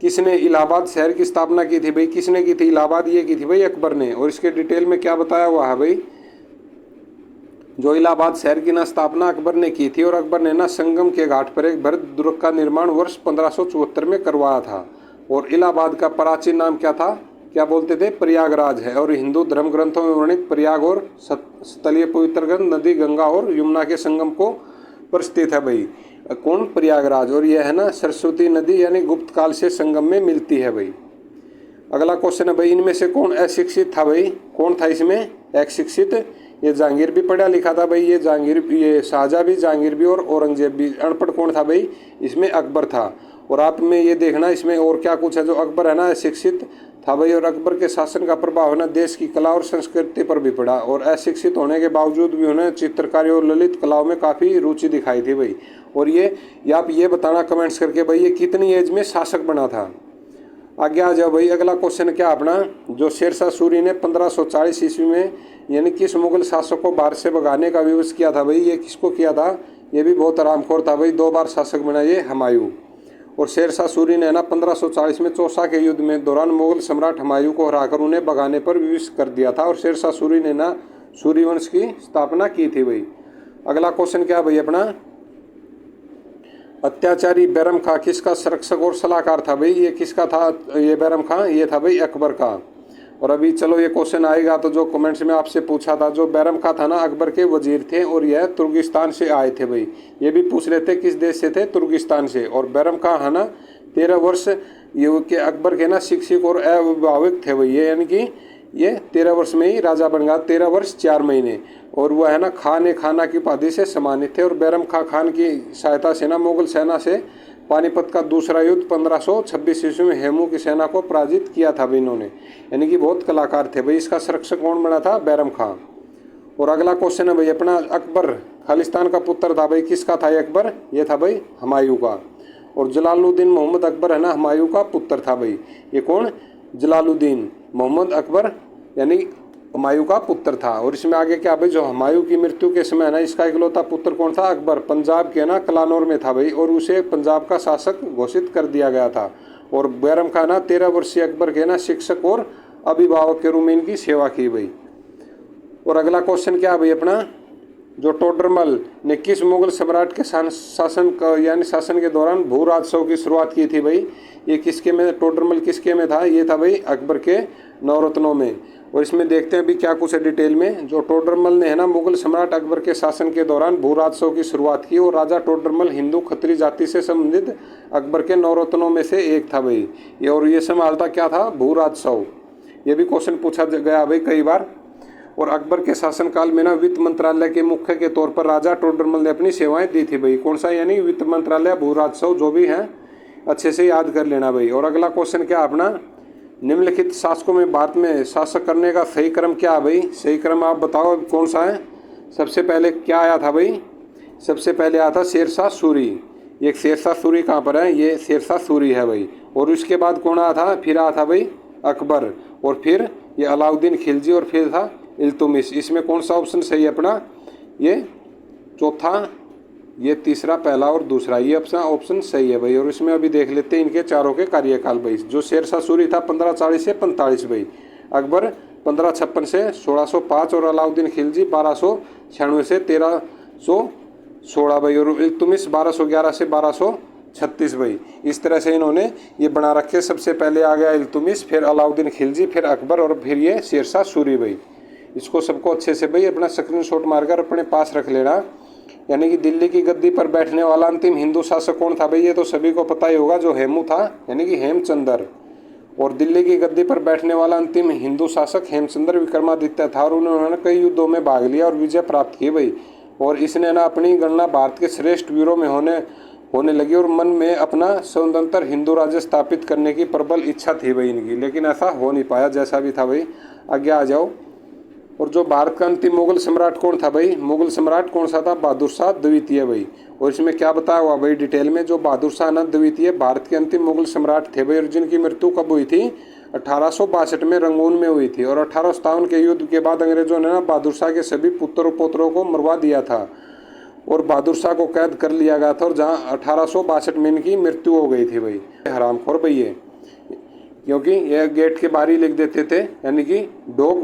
किसने इलाहाबाद शहर की स्थापना की थी भाई? किसने की थी इलाहाबाद? ये की थी भाई अकबर ने। और इसके डिटेल में क्या बताया हुआ है भाई, जो इलाहाबाद शहर की ना स्थापना अकबर ने की थी, और अकबर ने ना संगम के घाट पर एक भरत दुर्ग का निर्माण वर्ष 1574 में करवाया था। और इलाहाबाद का प्राचीन नाम क्या था? क्या बोलते थे? प्रयागराज है। और हिंदू धर्म ग्रंथों में वर्णित प्रयाग और स्थलीय पवित्र नदी गंगा और यमुना के संगम को पर स्थित है भाई। कौन? प्रयागराज। और यह है ना सरस्वती नदी यानी गुप्त काल से संगम में मिलती है भाई। अगला क्वेश्चन है भाई, इनमें से कौन अशिक्षित था भाई? कौन था इसमें अशिक्षित? ये जहांगीर भी पढ़ा लिखा था भाई। ये शाहजहां भी, जहांगीर भी और औरंगजेब भी। अनपढ़ कौन था भाई? इसमें अकबर था। और आप में ये देखना इसमें और क्या कुछ है, जो अकबर है ना अशिक्षित था भाई। और अकबर के शासन का प्रभाव है ना देश की कला और संस्कृति पर भी पड़ा। और अशिक्षित होने के बावजूद भी उन्हें चित्रकारी और ललित कलाओं में काफ़ी रुचि दिखाई थी भाई। और ये आप ये बताना कमेंट्स करके भाई, ये कितनी एज में शासक बना था। आगे आ जाओ भाई, अगला क्वेश्चन क्या अपना, जो शेरशाह सूरी ने 1540 ईस्वी में यानी किस मुगल शासक को भारत से भगाने का विवश किया था भाई? ये किसको किया था? ये भी बहुत आरामखोर था भाई, 2 बार शासक बना ये हुमायूं। और शेरशाह सूरी ने ना 1540 में चौसा के युद्ध में दौरान मुगल सम्राट हुमायूं को हराकर उन्हें भगाने पर विवश कर दिया था। और शेरशाह सूरी ने ना सूरी वंश की स्थापना की थी भाई। अगला क्वेश्चन क्या भाई अपना, अत्याचारी बैरम खां किसका संरक्षक और सलाहकार था भाई? ये किसका था ये बैरम खां? ये था भाई अकबर का। और अभी चलो ये क्वेश्चन आएगा तो जो कमेंट्स में आपसे पूछा था, जो बैरम खां था ना अकबर के वजीर थे, और यह तुर्गिस्तान से आए थे भाई। ये भी पूछ रहे थे किस देश से थे? तुर्गिस्तान से। और बैरम खां है ना 13 वर्ष ये के अकबर के ना शिक्षक और अभिभावक थे भाई ये, यानी कि ये 13 वर्ष में ही राजा बन गया, 13 वर्ष 4 महीने। और वह है ना खान ए खाना की उपाधि से सम्मानित थे। और बैरम खान की सहायता से ना मुगल सेना से पानीपत का दूसरा युद्ध 1526 ईस्वी में हेमू की सेना को पराजित किया था भाई इन्होंने, यानी कि बहुत कलाकार थे भाई। इसका संरक्षक कौन बना था? बैरम खां। और अगला क्वेश्चन है भाई अपना, अकबर खालिस्तान का पुत्र था भाई, किसका था ये अकबर? ये था भाई हुमायूं का। और जलालुद्दीन मोहम्मद अकबर है ना हुमायूं का पुत्र था भाई। ये कौन? जलालुद्दीन मोहम्मद अकबर यानी हुमायूं का पुत्र था। और इसमें आगे क्या भाई, जो हुमायूं की मृत्यु के समय ना इसका इकलौता पुत्र कौन था? अकबर पंजाब के ना कलानौर में था भाई, और उसे पंजाब का शासक घोषित कर दिया गया था। और बैरम खां ना 13 वर्षीय अकबर के ना शिक्षक और अभिभावक के रूप में इनकी सेवा की भाई। और अगला क्वेश्चन क्या भाई अपना, जो टोडरमल ने किस मुगल सम्राट के शासन के दौरान भू राजस्व की शुरुआत की थी भाई? ये किसके में टोडरमल किसके में था? ये था भाई अकबर के नवरत्नों में। और इसमें देखते हैं अभी क्या कुछ है डिटेल में। जो टोडरमल ने है ना मुगल सम्राट अकबर के शासन के दौरान भू राजस्व की शुरुआत की। और राजा टोडरमल हिंदू खत्री जाति से संबंधित अकबर के नवरत्नों में से एक था भाई ये। और ये संभालता क्या था? भू राजस्व। ये भी क्वेश्चन पूछा गया भाई कई बार। और अकबर के शासनकाल में ना वित्त मंत्रालय के मुख्य के तौर पर राजा टोडरमल ने अपनी सेवाएं दी थी भाई। कौन सा? यानी वित्त मंत्रालय, भू राजस्व, जो भी है अच्छे से याद कर लेना भाई। और अगला क्वेश्चन क्या अपना, निम्नलिखित शासकों में भारत में शासक करने का सही क्रम क्या है भाई? सही क्रम आप बताओ कौन सा है? सबसे पहले क्या आया था भाई? सबसे पहले आया था शेरशाह सूरी। ये शेरशाह सूरी कहाँ पर है? ये शेरशाह सूरी है भाई। और उसके बाद कौन आया था? फिर आया था भाई अकबर, और फिर ये अलाउद्दीन खिलजी, और फिर था इल्तुतमिश। इसमें कौन सा ऑप्शन सही है अपना? ये चौथा, ये तीसरा, पहला और दूसरा, ये ऑप्शन सही है भाई। और इसमें अभी देख लेते हैं इनके चारों के कार्यकाल भाई। जो शेरशाह सूरी था 1540 से 45 भाई, अकबर 1556 से 1605, और अलाउद्दीन खिलजी 1296 से 1316 भाई, और इल्तुतमिश 1211 से 1236 भाई। इस तरह से इन्होंने ये बना रखे। सबसे पहले आ गया इल्तुतमिश, फिर अलाउद्दीन खिलजी, फिर अकबर, और फिर ये शेरशाह सूरी भाई। इसको सबको अच्छे से भाई अपना स्क्रीनशॉट मारकर अपने पास रख लेना। यानी कि दिल्ली की गद्दी पर बैठने वाला अंतिम हिंदू शासक कौन था भाई? ये तो सभी को पता ही होगा, जो हेमू था, यानी कि हेमचंद्र। और दिल्ली की गद्दी पर बैठने वाला अंतिम हिंदू शासक हेमचंद्र विक्रमादित्य था। और उन्होंने कई युद्धों में भाग लिया और विजय प्राप्त की भाई। और इसने ना अपनी गणना भारत के श्रेष्ठ वीरों में होने लगी। और मन में अपना स्वतंत्र हिंदू राज्य स्थापित करने की प्रबल इच्छा थी भाई इनकी, लेकिन ऐसा हो नहीं पाया जैसा भी था भाई। आगे आ जाओ। और जो भारत का अंतिम मुगल सम्राट कौन था भाई? मुगल सम्राट कौन सा था? बहादुर शाह द्वितीय भाई। और इसमें क्या बताया हुआ भाई डिटेल में, जो बहादुर शाह अनंत द्वितीय भारत के अंतिम मुगल सम्राट थे भाई, और जिनकी मृत्यु कब हुई थी 1862 में रंगून में हुई थी। और 1857 के युद्ध के बाद अंग्रेजों ने ना बहादुर शाह के सभी पुत्र पौत्रों को मरवा दिया था और बहादुर शाह को कैद कर लिया गया था, और जहाँ 1862 में इनकी मृत्यु हो गई थी भाई। हरामखोर भाई ये, क्योंकि यह गेट के बाहर ही लिख देते थे, यानी कि डॉग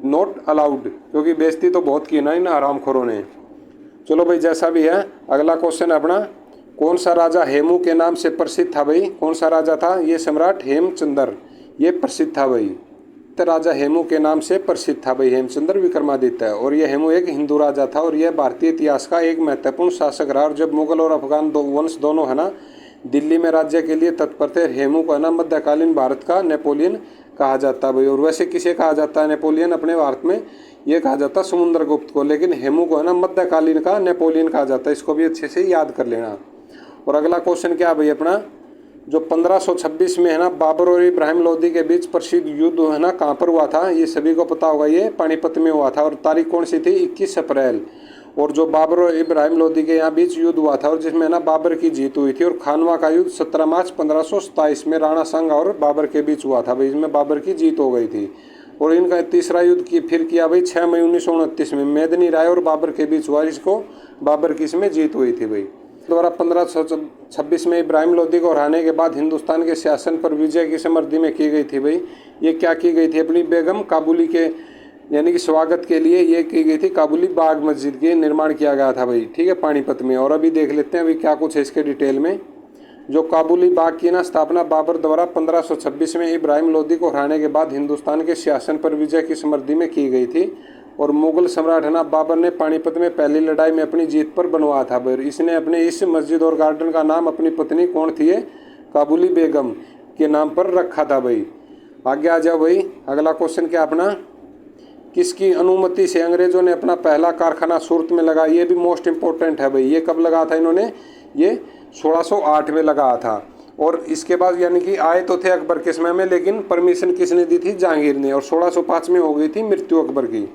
नॉट अलाउड, क्योंकि बेइज्जती तो बहुत की ना इन हरामखोरों ने। चलो भाई जैसा भी है, अगला क्वेश्चन अपना, कौन सा राजा हेमू के नाम से प्रसिद्ध था भाई? कौन सा राजा था? ये सम्राट हेमचंद्र, ये प्रसिद्ध था भाई। तो राजा हेमू के नाम से प्रसिद्ध था भाई हेमचंद्र विक्रमादित्य। और यह हेमू एक हिंदू राजा था और यह भारतीय इतिहास का एक महत्वपूर्ण शासक रहा। और जब मुगल और अफगान वंश दोनों है ना दिल्ली में राज्य के लिए तत्पर थे, हेमू को है ना मध्यकालीन भारत का नेपोलियन कहा जाता भाई। और वैसे किसे कहा जाता है नेपोलियन अपने भारत में? ये कहा जाता समुद्रगुप्त को, लेकिन हेमू को है ना मध्यकालीन का नेपोलियन कहा जाता है। इसको भी अच्छे से याद कर लेना। और अगला क्वेश्चन क्या भाई अपना, जो 1526 में है ना बाबर और इब्राहिम लोदी के बीच प्रसिद्ध युद्ध है ना कहाँ पर हुआ था? ये सभी को पता होगा, ये पानीपत में हुआ था। और तारीख कौन सी थी? 21 अप्रैल। और जो बाबर और इब्राहिम लोदी के यहाँ बीच युद्ध हुआ था और जिसमें ना बाबर की जीत हुई थी। और खानवा का युद्ध 17 मार्च 1527 में राणा संघ और बाबर के बीच हुआ था भाई, इसमें बाबर की जीत हो गई थी। और इनका तीसरा युद्ध फिर किया भाई 6 मई 1929 में मेदनी राय और बाबर के बीच हुआ, इसको बाबर की इसमें जीत हुई थी भाई। द्वारा 1526 में इब्राहिम लोदी को हराने के बाद हिंदुस्तान के शासन पर विजय की समृद्धि में की गई थी भाई। ये क्या की गई थी? अपनी बेगम काबुली के यानी कि स्वागत के लिए ये की गई थी काबुली बाग मस्जिद के निर्माण किया गया था भाई, ठीक है, पानीपत में। और अभी देख लेते हैं अभी क्या कुछ है इसके डिटेल में। जो काबुली बाग की ना स्थापना बाबर द्वारा 1526 में इब्राहिम लोदी को हराने के बाद हिंदुस्तान के शासन पर विजय की समृद्धि में की गई थी। और मुगल सम्राट है ना बाबर ने पानीपत में पहली लड़ाई में अपनी जीत पर बनवाया था भाई। इसने अपने इस मस्जिद और गार्डन का नाम अपनी पत्नी कौन थी, काबुली बेगम के नाम पर रखा था भाई। आगे आ जाओ भाई, अगला क्वेश्चन क्या अपना, किसकी अनुमति से अंग्रेजों ने अपना पहला कारखाना सूरत में लगाया? ये भी मोस्ट इम्पोर्टेंट है भाई। ये कब लगा था इन्होंने? ये 1608 में लगाया था। और इसके बाद यानी कि आए तो थे अकबर के समय में, लेकिन परमिशन किसने दी थी? जहांगीर ने। और 1605 में हो गई थी मृत्यु अकबर की।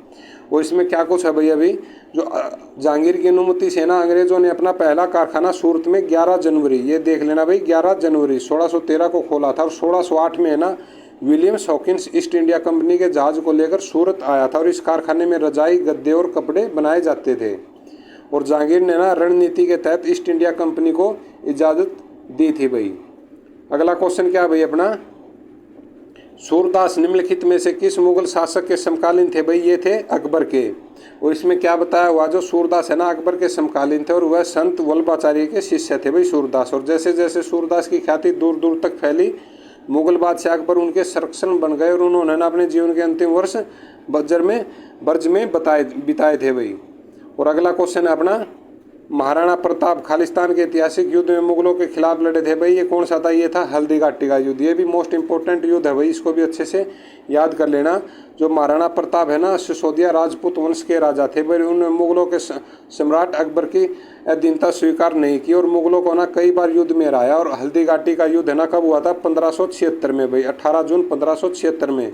और इसमें क्या कुछ है भाई, अभी जो जहांगीर की अनुमति से ना अंग्रेजों ने अपना पहला कारखाना सूरत में 11 जनवरी, ये देख लेना भाई, 11 जनवरी 1613 को खोला था। और 1608 में है ना William Hawkins east India company के जहाज को लेकर सूरत आया था। और इस कारखाने में रजाई, गद्दे और कपड़े बनाए जाते थे। और जहांगीर ने ना रणनीति के तहत ईस्ट इंडिया कंपनी को इजाज़त दी थी भाई। अगला क्वेश्चन क्या है भाई अपना, सूरदास निम्नलिखित में से किस मुगल शासक के समकालीन थे भाई? ये थे अकबर के। और इसमें क्या बताया हुआ, जो सूरदास है ना अकबर के समकालीन थे और वह संत वल्लभाचार्य के शिष्य थे भाई सूरदास। और जैसे जैसे सूरदास की ख्याति दूर दूर तक फैली, मुगल बादशाह अकबर उनके संरक्षण बन गए और उन्होंने ना अपने जीवन के अंतिम वर्ष ब्रज में बिताए थे भाई। और अगला क्वेश्चन है अपना, महाराणा प्रताप खालिस्तान के ऐतिहासिक युद्ध में मुगलों के खिलाफ लड़े थे भाई, ये कौन सा था? ये था हल्दी घाटी का युद्ध। ये भी मोस्ट इंपॉर्टेंट युद्ध है भाई, इसको भी अच्छे से याद कर लेना। जो महाराणा प्रताप है ना सिसोदिया राजपूत वंश के राजा थे भाई, उन्होंने मुगलों के सम्राट अकबर की अधीनता स्वीकार नहीं की और मुगलों को ना कई बार युद्ध में हराया। और हल्दी घाटी का युद्ध है ना कब हुआ था? 1576 में भाई, 18 जून 1576 में।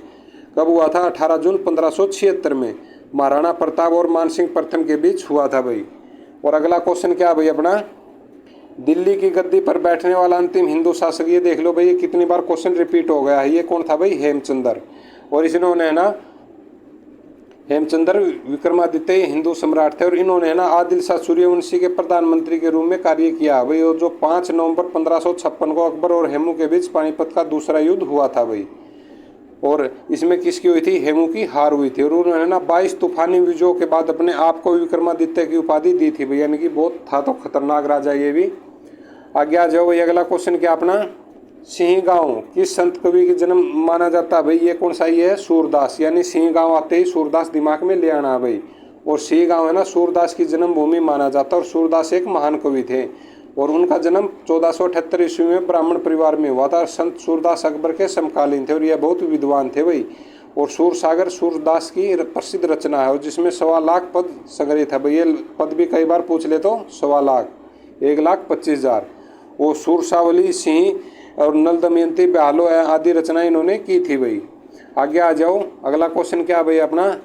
कब हुआ था? 18 जून 1576 में महाराणा प्रताप और मानसिंह प्रथम के बीच हुआ था भाई। और अगला क्वेश्चन क्या है भाई अपना, दिल्ली की गद्दी पर बैठने वाला अंतिम हिंदू शासक? ये देख लो भाई, ये कितनी बार क्वेश्चन रिपीट हो गया है। ये कौन था भाई? हेमचंद्र। और इन्होंने है ना हेमचंद्र विक्रमादित्य हिंदू सम्राट थे और इन्होंने है ना आदिल शाह सूर्यवंशी के प्रधानमंत्री के रूप में कार्य किया भाई। और जो 5 नवंबर 1556 को अकबर और हेमू के बीच पानीपत का दूसरा युद्ध हुआ था भाई। और इसमें किसकी हुई थी? हेमू की हार हुई थी। और उन्होंने ना 22 तूफानी विजयों के बाद अपने आप को विक्रमादित्य की उपाधि दी थी भाई, यानी कि बहुत था तो खतरनाक राजा ये भी। आगे आ जाओ भाई, अगला क्वेश्चन क्या अपना, सिंह गांव किस संत कवि के जन्म माना जाता है भाई? ये कौन सा? ये है सूरदास। यानी सिंह गांव आते ही सूरदास दिमाग में ले आना भाई। और सिंह गांव है ना सूरदास की जन्मभूमि माना जाता है। और सूरदास एक महान कवि थे और उनका जन्म 1478 ईस्वी में ब्राह्मण परिवार में हुआ था। संत सूरदास अकबर के समकालीन थे और यह बहुत विद्वान थे भाई। और सूरसागर सूरदास की प्रसिद्ध रचना है और जिसमें 1.25 लाख पद संग्रहित है भाई। ये पद भी कई बार पूछ ले तो 1.25 लाख, 1,25,000। वो सूरसावली, सिंह और नल दमयंती, ब्यालो आदि रचनाएं इन्होंने की थी भाई। आगे आ जाओ, अगला क्वेश्चन क्या है भाई अपना,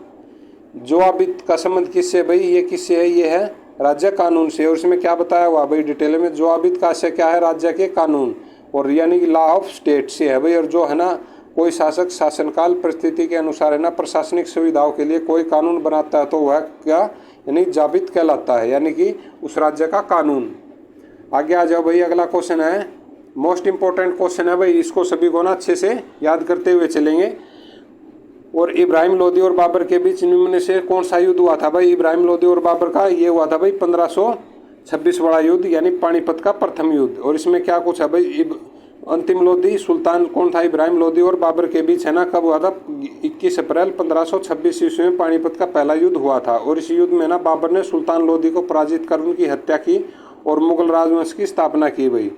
जोआबित का संबंध किससे भाई? ये किससे है? ये है राज्य कानून से। और इसमें क्या बताया हुआ भाई डिटेल में, जवाबित का आशय क्या है, राज्य के कानून, और यानी कि लॉ ऑफ स्टेट से है भाई। और जो है ना कोई शासक शासनकाल परिस्थिति के अनुसार है ना प्रशासनिक सुविधाओं के लिए कोई कानून बनाता है तो वह क्या यानी जाबित कहलाता है, यानी कि उस राज्य का कानून। आगे आ जाओ भाई, अगला क्वेश्चन है, मोस्ट इंपॉर्टेंट क्वेश्चन है भाई, इसको सभी को ना अच्छे से याद करते हुए चलेंगे। और इब्राहिम लोदी और बाबर के बीच निम्न से कौन सा युद्ध हुआ था भाई? इब्राहिम लोदी और बाबर का ये हुआ था भाई 1526 वाला युद्ध, यानी पानीपत का प्रथम युद्ध। और इसमें क्या कुछ है भाई, अंतिम लोदी सुल्तान कौन था? इब्राहिम लोदी और बाबर के बीच है ना कब हुआ था? 21 अप्रैल 1526 ईस्वी में पानीपत का पहला युद्ध हुआ था। और इस युद्ध में ना बाबर ने सुल्तान लोदी को पराजित कर उनकी हत्या की और मुगल राजवंश की स्थापना की भाई।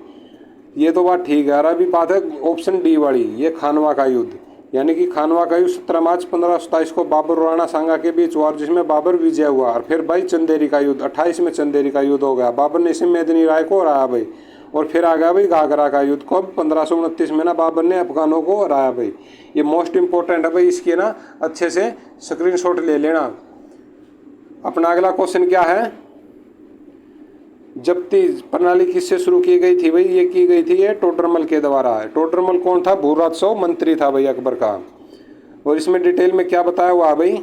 ये तो बात ठीक है। और अभी बात है ऑप्शन डी वाली, ये खानवा का युद्ध, यानी कि खानवा का युद्ध 17 मार्च 1527 को बाबर और राणा सांगा के बीच हुआ, जिसमें बाबर विजय हुआ। और फिर भाई चंदेरी का युद्ध 28 में चंदेरी का युद्ध हो गया, बाबर ने इसमें मेदिनी राय को हराया भाई। और फिर आ गया भाई घाघरा का युद्ध, कब? 1529 में ना बाबर ने अफगानों को हराया भाई। ये मोस्ट इंपॉर्टेंट है भाई, इसके ना अच्छे से स्क्रीनशॉट ले लेना। अपना अगला क्वेश्चन क्या है, जब्ती प्रणाली किससे शुरू की गई थी भाई? ये की गई थी ये टोडरमल के द्वारा। टोडरमल कौन था? भूराजस्व मंत्री था भाई अकबर का। और इसमें डिटेल में क्या बताया हुआ भाई,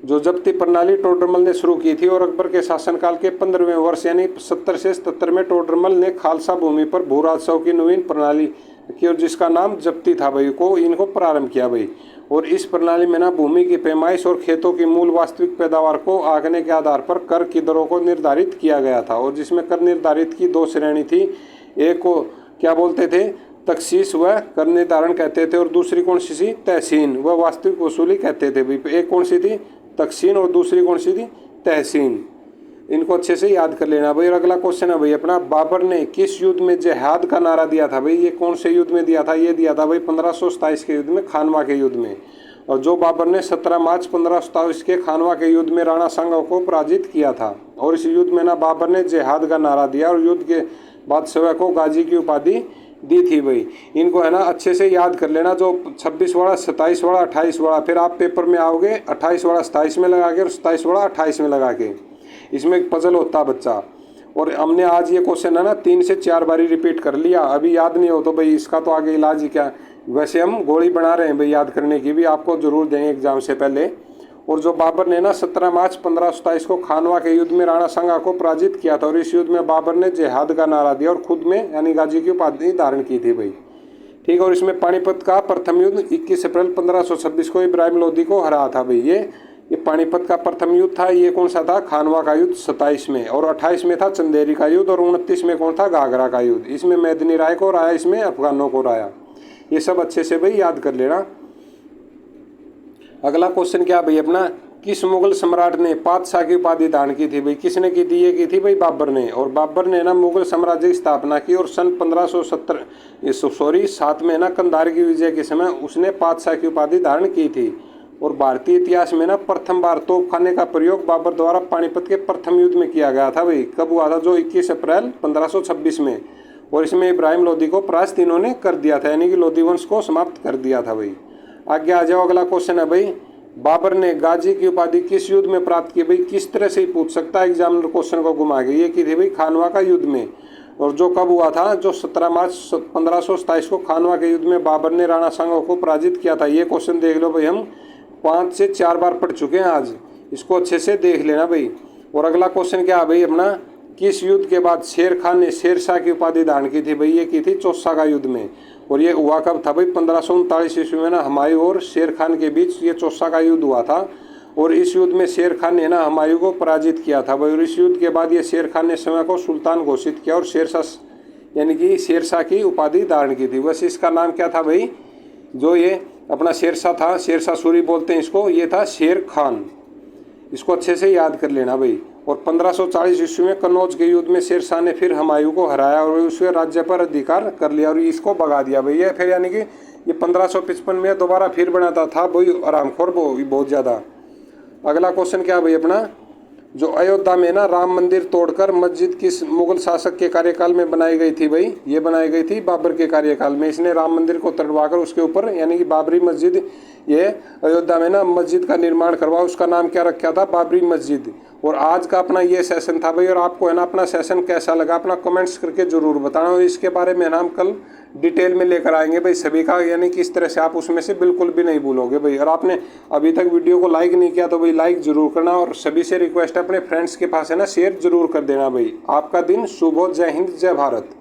जो जब्ती प्रणाली टोडरमल ने शुरू की थी और अकबर के शासनकाल के 15वें वर्ष यानी 70 से 77 में टोडरमल ने खालसा भूमि पर भूराजस्व की नवीन प्रणाली की, और जिसका नाम जब्ती था भाई, को इनको प्रारंभ किया भाई। और इस प्रणाली में ना भूमि की पैमाइश और खेतों की मूल वास्तविक पैदावार को आंकने के आधार पर कर की दरों को निर्धारित किया गया था। और जिसमें कर निर्धारित की दो श्रेणी थी, एक को क्या बोलते थे? तखसीस व कर निर्धारण कहते थे, और दूसरी कौन सी थी? तहसीन व वास्तविक वसूली कहते थे भाई। एक कौन सी थी? तकसीन, और दूसरी कौन सी थी? तहसीन। इनको अच्छे से याद कर लेना भाई। और अगला क्वेश्चन है भाई अपना, बाबर ने किस युद्ध में जिहाद का नारा दिया था भाई? ये कौन से युद्ध में दिया था? ये दिया था भाई 1527 के युद्ध में, खानवा के युद्ध में। और जो बाबर ने 17 मार्च 1527 के खानवा के युद्ध में राणा सांगा को पराजित किया था। और इस युद्ध में ना बाबर ने जिहाद का नारा दिया और युद्ध के बाद स्वयं को गाजी की उपाधि दी थी भाई। इनको है ना अच्छे से याद कर लेना, जो 26 वाला, 27 वाला, 28 वाला, फिर आप पेपर में आओगे 28 वाला 27 में लगा के और 27 वाला 28 में लगा के, इसमें एक पजल होता है बच्चा। और हमने आज ये क्वेश्चन है ना 3 से 4 बारी रिपीट कर लिया, अभी याद नहीं हो तो भाई इसका तो आगे इलाज ही क्या। वैसे हम गोली बना रहे हैं भाई याद करने की, भी आपको जरूर देंगे एग्जाम से पहले। और जो बाबर ने ना 17 मार्च 1527 को खानवा के युद्ध में राणा सांगा को पराजित किया था, और इस युद्ध में बाबर ने जिहाद का नारा दिया और खुद में यानी गाजी की उपाधि धारण की थी भाई। ठीक है। और इसमें पानीपत का प्रथम युद्ध 21 अप्रैल 1526 को इब्राहिम लोदी को हराया था भाई। ये पानीपत का प्रथम युद्ध था। ये कौन सा था? खानवा का युद्ध 27 में, और 28 में था चंदेरी का युद्ध, और 29 में कौन था? घाघरा का युद्ध। इसमें मेदिनी राय को हराया, इसमें अफगानों को हराया। ये सब अच्छे से भाई याद कर लेना। अगला क्वेश्चन क्या भाई अपना, किस मुगल सम्राट ने पातशाह की उपाधि धारण की थी भाई? किसने की थी? ये की थी भाई बाबर ने। और बाबर ने ना मुगल साम्राज्य की स्थापना की, और सन 7 में ना कंधार की विजय के समय उसने पातशाह की उपाधि धारण की थी। और भारतीय इतिहास में ना प्रथम बार तोपखाने का प्रयोग बाबर द्वारा पानीपत के प्रथम युद्ध में किया गया था भाई। कब हुआ था? जो 21 अप्रैल 1526 में। और इसमें इब्राहिम लोदी को परास्त इन्होंने कर दिया था, यानी कि लोदी वंश को समाप्त कर दिया था भाई। आगे आ जाओ, अगला क्वेश्चन है भाई, बाबर ने गाजी की उपाधि किस युद्ध में प्राप्त की भाई? किस तरह से ही पूछ सकता है एग्जामिनर क्वेश्चन को घुमा के। ये की थी भाई खानवा का युद्ध में। और जो कब हुआ था? जो 17 मार्च 1527 को खानवा के युद्ध में बाबर ने राणा सांगा को पराजित किया था। ये क्वेश्चन देख लो भाई, हम 5 से 4 बार पढ़ चुके हैं आज, इसको अच्छे से देख लेना भाई। और अगला क्वेश्चन क्या है भाई अपना, किस युद्ध के बाद शेर खान ने शेरशाह की उपाधि धारण की थी भाई? ये की थी चौसा का युद्ध में। और ये हुआ कब था भाई? 1539 ईस्वी में ना हुमायूं और शेर खान के बीच ये चौसा का युद्ध हुआ था। और इस युद्ध में शेर खान ने ना हुमायूं को पराजित किया था भाई। और इस युद्ध के बाद ये शेर खान ने स्वयं को सुल्तान घोषित किया और शेरशाह यानी कि शेरशाह की उपाधि धारण की थी। वैसे इसका नाम क्या था भाई? जो ये अपना शेरशाह था, शेरशाह सूरी बोलते हैं इसको, ये था शेर खान। इसको अच्छे से याद कर लेना भाई। और 1540 ईस्वी में कन्नौज के युद्ध में शेरशाह ने फिर हुमायूं को हराया और उसके राज्य पर अधिकार कर लिया और इसको भगा दिया भाई। ये फिर यानी कि ये 1555 में दोबारा फिर बनाता था भाई, आरामखोर बहुत ज़्यादा। अगला क्वेश्चन क्या भाई अपना, जो अयोध्या में ना राम मंदिर तोड़कर मस्जिद किस मुगल शासक के कार्यकाल में बनाई गई थी भाई? ये बनाई गई थी बाबर के कार्यकाल में। इसने राम मंदिर को तोड़वाकर उसके ऊपर यानी कि बाबरी मस्जिद, ये अयोध्या में ना मस्जिद का निर्माण करवा, उसका नाम क्या रखा था? बाबरी मस्जिद। और आज का अपना ये सेशन था भाई। और आपको है ना अपना सेशन कैसा लगा अपना कमेंट्स करके ज़रूर बताना। और इसके बारे में ना हम कल डिटेल में लेकर आएंगे भाई सभी का, यानी कि इस तरह से आप उसमें से बिल्कुल भी नहीं भूलोगे भाई। और आपने अभी तक वीडियो को लाइक नहीं किया तो भाई लाइक जरूर करना, और सभी से रिक्वेस्ट है अपने फ्रेंड्स के पास है ना शेयर जरूर कर देना भाई। आपका दिन शुभ हो। जय हिंद, जय भारत।